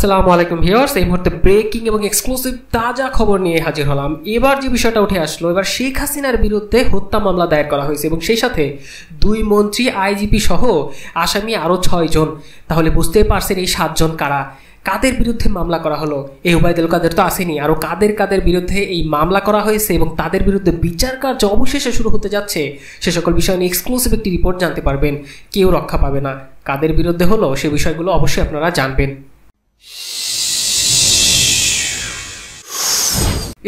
আসসালামু আলাইকুম ভিউয়ার্স, এই মুহূর্তে ব্রেকিং এবং এক্সক্লুসিভ তাজা খবর নিয়ে হাজির হলাম। এবার যে বিষয়টা উঠে আসলো, এবার শেখ হাসিনার বিরুদ্ধে হত্যা মামলা দায়ের করা হয়েছে এবং সেই সাথে 2 মন্ত্রী, আইজিপি সহ আসামি আরও 6 জন। তাহলে বুঝতেই পারছেন এই 7 জন কারা, কাদের বিরুদ্ধে মামলা করা হলো। এই ওবায়দুল কাদের তো আসেনি, আরও কাদের বিরুদ্ধে এই মামলা করা হয়েছে এবং তাদের বিরুদ্ধে বিচার কার্য অবশেষে শুরু হতে যাচ্ছে, সে সকল বিষয় নিয়ে এক্সক্লুসিভ একটি রিপোর্ট জানতে পারবেন। কেউ রক্ষা পাবে না। কাদের বিরুদ্ধে হলো সে বিষয়গুলো অবশ্যই আপনারা জানবেন।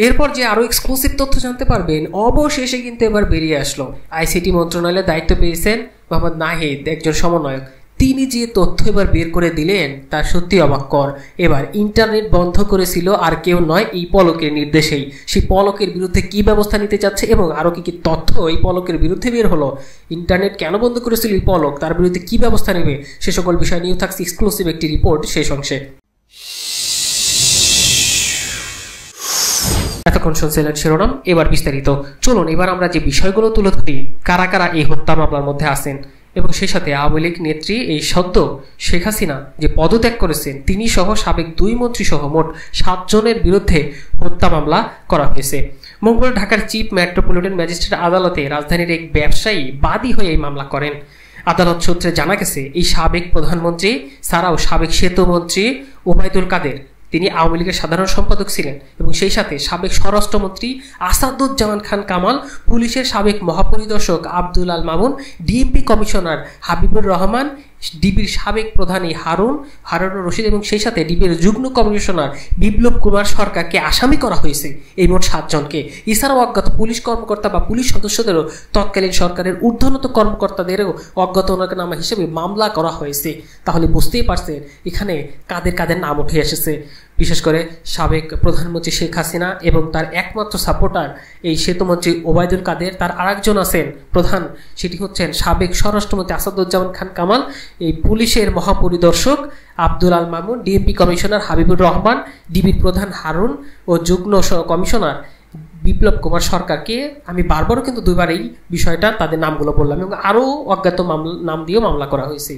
এরপর যে আরও এক্সক্লুসিভ তথ্য জানতে পারবেন, অবশেষে কিন্তু এবার বেরিয়ে আসলো। আইসিটি মন্ত্রণালয়ের দায়িত্ব পেয়েছেন মোহাম্মদ নাহিদ, একজন সমন্বয়ক। তিনি যে তথ্য এবার বের করে দিলেন তা সত্যি অবাককর। এবার ইন্টারনেট বন্ধ করেছিল আর কেউ নয়, এই পলকের নির্দেশেই। সেই পলকের বিরুদ্ধে কি ব্যবস্থা নিতে চাচ্ছে এবং আরও কি তথ্য এই পলকের বিরুদ্ধে বের হলো, ইন্টারনেট কেন বন্ধ করেছিল এই পলক, তার বিরুদ্ধে কি ব্যবস্থা নেবে, সে সকল বিষয় নিয়েও থাকছে এক্সক্লুসিভ একটি রিপোর্ট শেষ অংশে। এতক্ষণ শুনছিলেন শিরোনাম, এবার বিস্তারিত। চলুন এবার আমরা যে বিষয়গুলো তুলে ধরি, কারা কারা এই হত্যা মামলার মধ্যে আছেন এবং সেই সাথে আওয়ামী লীগ নেত্রী এই সদ্য শেখ হাসিনা যে পদত্যাগ করেছেন তিনি সহ সাবেক 2 মন্ত্রী সহ মোট 7 জনের বিরুদ্ধে হত্যা মামলা করা হয়েছে। মঙ্গলবার ঢাকার চিফ মেট্রোপলিটন ম্যাজিস্ট্রেট আদালতে রাজধানীর এক ব্যবসায়ী বাদী হয়ে এই মামলা করেন। আদালত সূত্রে জানা গেছে, এই সাবেক প্রধানমন্ত্রী ছাড়াও সাবেক সেতুমন্ত্রী ওবায়দুল কাদের, তিনি আওয়ামী লীগের সাধারণ সম্পাদক ছিলেন এবং সেই সাথে সাবেক স্বরাষ্ট্রমন্ত্রী আসাদুজ্জামান খান কামাল, পুলিশের সাবেক মহাপরিদর্শক আব্দুল আল মামুন, ডিএমপি কমিশনার হাবিবুর রহমান, ডিবির সাবেক প্রধানী হারুনুর রশিদ এবং সেই সাথে ডিবির যুগ্ম কমিশনার বিপ্লব কুমার সরকারকে আসামি করা হয়েছে। এই মোট 7 জনকে। এছাড়াও অজ্ঞাত পুলিশ কর্মকর্তা বা পুলিশ সদস্যদেরও, তৎকালীন সরকারের ঊর্ধ্বনত কর্মকর্তাদেরও অজ্ঞাতনামা হিসেবে মামলা করা হয়েছে। তাহলে বুঝতেই পারছেন এখানে কাদের কাদের নাম উঠে এসেছে। বিশেষ করে সাবেক প্রধানমন্ত্রী শেখ হাসিনা এবং তার একমাত্র সাপোর্টার এই সেতুমন্ত্রী ওবায়দুল কাদের, তার আরেকজন আছেন প্রধান, সেটি হচ্ছেন সাবেক স্বরাষ্ট্রমন্ত্রী আসাদুজ্জামান খান কামাল, এই পুলিশের মহাপরিদর্শক আব্দুল আল মামুন, ডিএমপি কমিশনার হাবিবুর রহমান, ডিবির প্রধান হারুন ও যুগ্ম কমিশনার বিপ্লব কুমার সরকারকে আমি বারবারও কিন্তু 2বার এই বিষয়টা তাদের নামগুলো বললাম এবং আরও অজ্ঞাত নাম দিয়েও মামলা করা হয়েছে।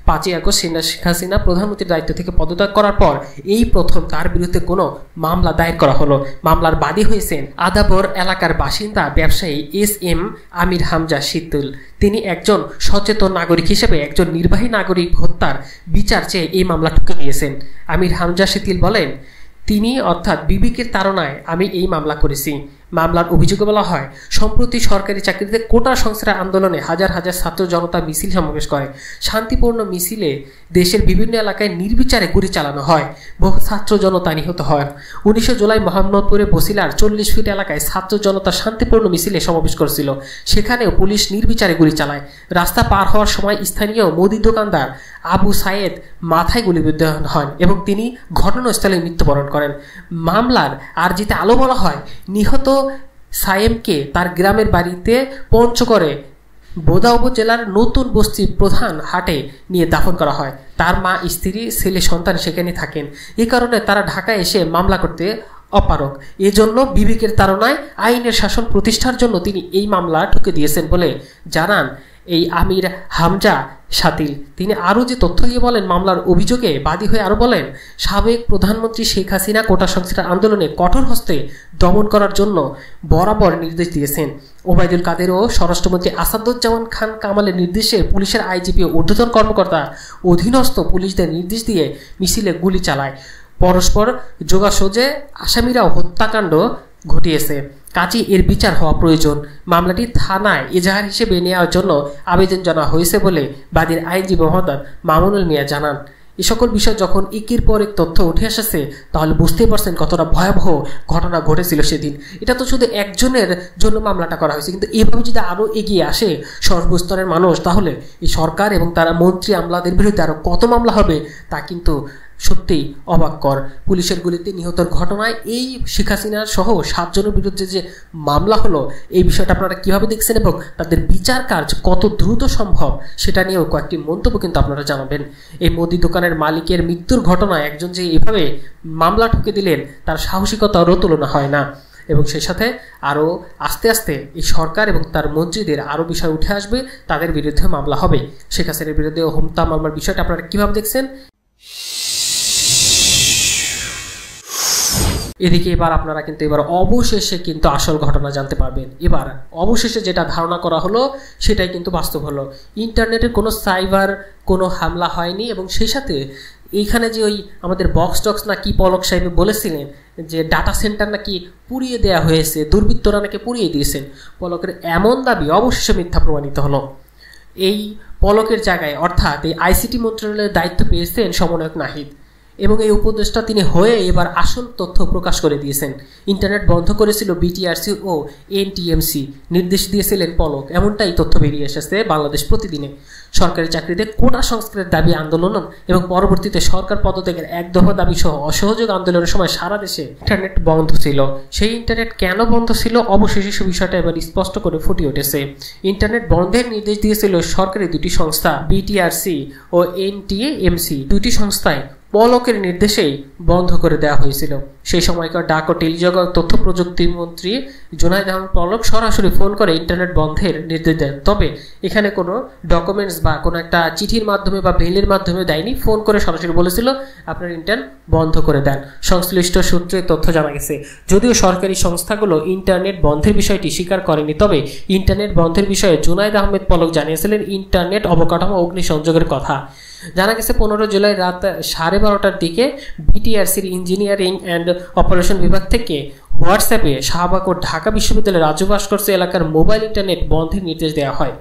5ই আগস্ট শেখ হাসিনা প্রধানমন্ত্রীর দায়িত্ব থেকে পদত্যাগ করার পর এই প্রথম তার বিরুদ্ধে কোনো মামলা দায়ের করা হলো। মামলার বাদী হয়েছেন আদাবর এলাকার বাসিন্দা ব্যবসায়ী SM আমির হামজা শীতল। তিনি একজন সচেতন নাগরিক হিসেবে একজন নির্বাহী নাগরিক হত্যার বিচার চেয়ে এই মামলা ঠুকে দিয়েছেন। আমির হামজা শীতল বলেন, তিনি অর্থাৎ বিবেকের তাড়নায় আমি এই মামলা করেছি। মামলার অভিযোগে বলা হয়, সম্প্রতি সরকারি চাকরিতে কোটা সংস্কার আন্দোলনে হাজার হাজার ছাত্র জনতা মিছিল সমাবেশ করে। শান্তিপূর্ণ মিছিলে দেশের বিভিন্ন এলাকায় নির্বিচারে গুলি চালানো হয়, বহু ছাত্র জনতা নিহত হয়। 19 জুলাই মোহাম্মদপুরে বসিলার 40 ফিট এলাকায় ছাত্র জনতা শান্তিপূর্ণ মিছিলে সমাবেশ করেছিল, সেখানেও পুলিশ নির্বিচারে গুলি চালায়। রাস্তা পার হওয়ার সময় স্থানীয় মুদি দোকানদার আবু সায়েদ মাথায় গুলিবিদ্ধ হন এবং তিনি ঘটনাস্থলে মৃত্যুবরণ করেন। মামলার আর্জিতে আলো বলা হয়, নিহত সায়েমকে তার গ্রামের বাড়িতে পঞ্চগড়ে বোদা উপজেলার নতুন বস্তির প্রধান হাটে নিয়ে দাফন করা হয়। তার মা, স্ত্রী, ছেলে, সন্তান সেখানে থাকেন। এই কারণে তারা ঢাকায় এসে মামলা করতে অপারগ। এজন্য বিবেকের তাড়নায় আইনের শাসন প্রতিষ্ঠার জন্য তিনি এই মামলা ঠুকে দিয়েছেন বলে জানান এই আমির হামজা শাতিল। তিনি আরও যে তথ্য দিয়ে বলেন, মামলার অভিযোগে বাদী হয়ে আরও বলেন, সাবেক প্রধানমন্ত্রী শেখ হাসিনা কোটা সংস্কার আন্দোলনে কঠোর হস্তে দমন করার জন্য বরাবর নির্দেশ দিয়েছেন। ওবায়দুল কাদের ও স্বরাষ্ট্রমন্ত্রী আসাদুজ্জামান খান কামালের নির্দেশে পুলিশের আইজিপি ও ঊর্ধ্বতন কর্মকর্তা অধীনস্থ পুলিশদের নির্দেশ দিয়ে মিছিলে গুলি চালায়। পরস্পর যোগাযোগে আসামিরাও হত্যাকাণ্ড ঘটিয়েছে, কাজেই এর বিচার হওয়া প্রয়োজন। মামলাটি থানায় এজাহার হিসেবে নেওয়ার জন্য আবেদন জানা হয়েছে বলে বাদীর আইনজীবী মোহাম্মদ মামুনুল মিয়া জানান। এ সকল বিষয় যখন একের পর এক তথ্য উঠে এসেছে, তাহলে বুঝতেই পারছেন কতটা ভয়াবহ ঘটনা ঘটেছিল সেদিন। এটা তো শুধু একজনের জন্য মামলাটা করা হয়েছে, কিন্তু এভাবে যদি আরও এগিয়ে আসে সর্বস্তরের মানুষ, তাহলে এই সরকার এবং তারা মন্ত্রী আমলাদের বিরুদ্ধে আরও কত মামলা হবে তা কিন্তু সত্যিই অবাককর। পুলিশের গুলিতে নিহতের ঘটনায় এই শেখ হাসিনা সহ 7 জনের বিরুদ্ধে যে মামলা হলো, এই বিষয়টা আপনারা কীভাবে দেখছেন এবং তাদের বিচার কার্য কত দ্রুত সম্ভব সেটা নিয়েও কয়েকটি মন্তব্য কিন্তু আপনারা জানাবেন। এই মুদি দোকানের মালিকের মৃত্যুর ঘটনায় একজন যে এভাবে মামলা ঠুকে দিলেন, তার সাহসিকতারও তুলনা হয় না। এবং সেই সাথে আরও আস্তে আস্তে এই সরকার এবং তার মন্ত্রীদের আরও বিষয় উঠে আসবে, তাদের বিরুদ্ধে মামলা হবে। শেখ হাসিনার বিরুদ্ধে হত্যা মামলার বিষয়টা আপনারা কীভাবে দেখছেন? এদিকে এবার আপনারা কিন্তু এবার অবশেষে কিন্তু আসল ঘটনা জানতে পারবেন। এবার অবশেষে যেটা ধারণা করা হলো সেটাই কিন্তু বাস্তব হলো। ইন্টারনেটে কোনো সাইবার কোনো হামলা হয়নি, এবং সেই সাথে এইখানে যে ওই আমাদের বক্স টক্স না কি পলক সাহেব বলেছিলেন যে ডাটা সেন্টার নাকি পুড়িয়ে দেওয়া হয়েছে, দুর্বৃত্তরা নাকি পুড়িয়ে দিয়েছেন, পলকের এমন দাবি অবশেষে মিথ্যা প্রমাণিত হলো। এই পলকের জায়গায় অর্থাৎ এই আইসিটি মন্ত্রণালয়ের দায়িত্ব পেয়েছেন সমন্বয়ক নাহিদ, এবং এই উপদেষ্টা তিনি হয়ে এবার আসল তথ্য প্রকাশ করে দিয়েছেন। ইন্টারনেট বন্ধ করেছিল বিটিআরসি ও এনটিএমসি, নির্দেশ দিয়েছিলেন পলক, এমনটাই তথ্য বেরিয়ে এসেছে বাংলাদেশ প্রতিদিনে। সরকারি চাকরিতে কোটা সংস্কারের দাবি আন্দোলন এবং পরবর্তীতে সরকার পদত্যাগের এক দফা দাবি সহ অসহযোগ আন্দোলনের সময় সারা দেশে ইন্টারনেট বন্ধ ছিল। সেই ইন্টারনেট কেন বন্ধ ছিল অবশেষে সে বিষয়টা এবার স্পষ্ট করে ফুটে উঠেছে। ইন্টারনেট বন্ধের নির্দেশ দিয়েছিল সরকারি দুটি সংস্থা বিটিআরসি ও এনটিএমসি, দুটি সংস্থায় পলকের নির্দেশেই বন্ধ করে দেওয়া হয়েছিল। সেই সময়কার ডাক ও টেলিযোগাযোগ তথ্য প্রযুক্তি মন্ত্রী জুনায়েদ আহমেদ পলক সরাসরি ফোন করে ইন্টারনেট বন্ধের নির্দেশ দেন। তবে এখানে কোনো ডকুমেন্টস বা কোনো একটা চিঠির মাধ্যমে বা মেইলের মাধ্যমে দেয়নি, ফোন করে সরাসরি বলেছিল আপনার ইন্টারনেট বন্ধ করে দেন। সংশ্লিষ্ট সূত্রে তথ্য জানা গেছে, যদিও সরকারি সংস্থাগুলো ইন্টারনেট বন্ধের বিষয়টি স্বীকার করেনি, তবে ইন্টারনেট বন্ধের বিষয়ে জুনায়েদ আহমেদ পলক জানিয়েছিলেন ইন্টারনেট অবকাঠামো অগ্নিসংযোগের কথা। জানা গেছে 15 জুলাই রাত 12:30টার দিকে বিটিআরসির ইঞ্জিনিয়ারিং অ্যান্ড অপারেশন বিভাগ থেকে হোয়াটসঅ্যাপে শাহবাগ ও ঢাকা বিশ্ববিদ্যালয়ের রাজু ভাস্কর্য এলাকার মোবাইল ইন্টারনেট বন্ধের নির্দেশ দেওয়া হয়।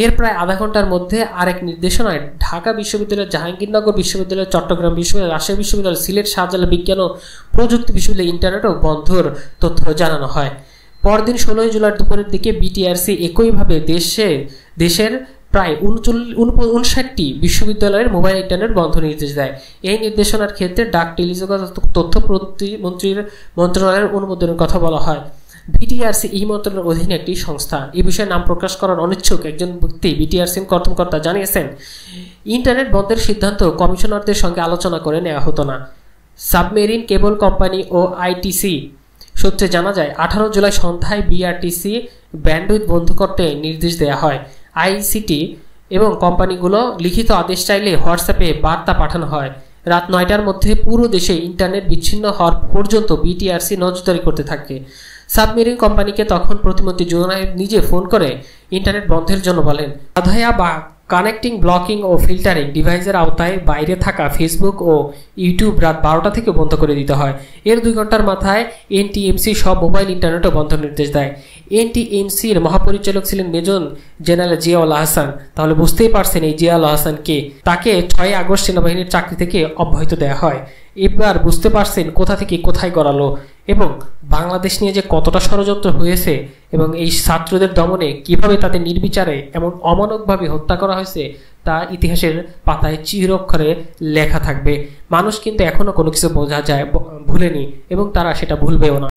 এর প্রায় আধা ঘন্টার মধ্যে আরেক নির্দেশনায় ঢাকা বিশ্ববিদ্যালয়, জাহাঙ্গীরনগর বিশ্ববিদ্যালয়, চট্টগ্রাম বিশ্ববিদ্যালয়, রাজশাহী বিশ্ববিদ্যালয়, সিলেট শাহজালাল বিজ্ঞান ও প্রযুক্তি বিশ্ববিদ্যালয় ইন্টারনেটও বন্ধর তথ্য জানানো হয়। পরদিন 16 জুলাই দুপুরের দিকে বিটিআরসি একইভাবে দেশের প্রায় 59টি বিশ্ববিদ্যালয়ের মোবাইল ইন্টারনেট বন্ধ নির্দেশ দেয়। এই নির্দেশনার ক্ষেত্রে ডাক টেলিযোগাযোগ তথ্য মন্ত্রণালয়ের অনুমোদনের কথা বলা হয়। বিটিআরসি এই মন্ত্রণালয়ের অধীনে একটি সংস্থা। এই বিষয়ে নাম প্রকাশ করার অনিচ্ছুক একজন ব্যক্তি বিটিআরসির কর্মকর্তা জানিয়েছেন, ইন্টারনেট বন্ধের সিদ্ধান্ত কমিশনারদের সঙ্গে আলোচনা করে নেওয়া হতো না। সাবমেরিন কেবল কোম্পানি ও আইটিসি সূত্রে জানা যায় 18 জুলাই সন্ধ্যায় বিআরটিসি ব্যান্ডউইথ বন্ধ করতে নির্দেশ দেওয়া হয়। আইসিটি এবং কোম্পানিগুলো লিখিত আদেশ চাইলে হোয়াটসঅ্যাপে বার্তা পাঠানো হয়। রাত 9টার মধ্যে পুরো দেশে ইন্টারনেট বিচ্ছিন্ন হওয়ার পর্যন্ত বিটিআরসি নজরদারি করতে থাকে। সাবমেরিন কোম্পানিকে তখন প্রতিমন্ত্রী জুনায়েদ নিজে ফোন করে ইন্টারনেট বন্ধের জন্য বলেন। আধায়া বা কানেক্টিং, ব্লকিং ও ফিল্টারিং ডিভাইসের আওতায় বাইরে থাকা ফেসবুক ও ইউটিউব রাত 12টা থেকে বন্ধ করে দিতে হয়। এর 2 ঘন্টার মাথায় এনটিএমসি সব মোবাইল ইন্টারনেটও বন্ধ নির্দেশ দেয়। এনটিএমসির মহাপরিচালক ছিলেন মেজর জেনারেল জিয়াউল আহসান। তাহলে বুঝতেই পারছেন এই জিয়াউল আহসান কে। তাকে 6 আগস্ট সেনাবাহিনীর চাকরি থেকে অব্যাহতি দেওয়া হয়। এবার বুঝতে পারছেন কোথা থেকে কোথায় গড়ালো এবং বাংলাদেশ নিয়ে যে কতটা ষড়যন্ত্র হয়েছে, এবং এই ছাত্রদের দমনে কিভাবে তাদের নির্বিচারে এমন অমানবিকভাবে হত্যা করা হয়েছে তা ইতিহাসের পাতায় চিরঅক্ষরে লেখা থাকবে। মানুষ কিন্তু এখনো কোনো কিছু বোঝা যায় ভুলেনি, এবং তারা সেটা ভুলবেও না।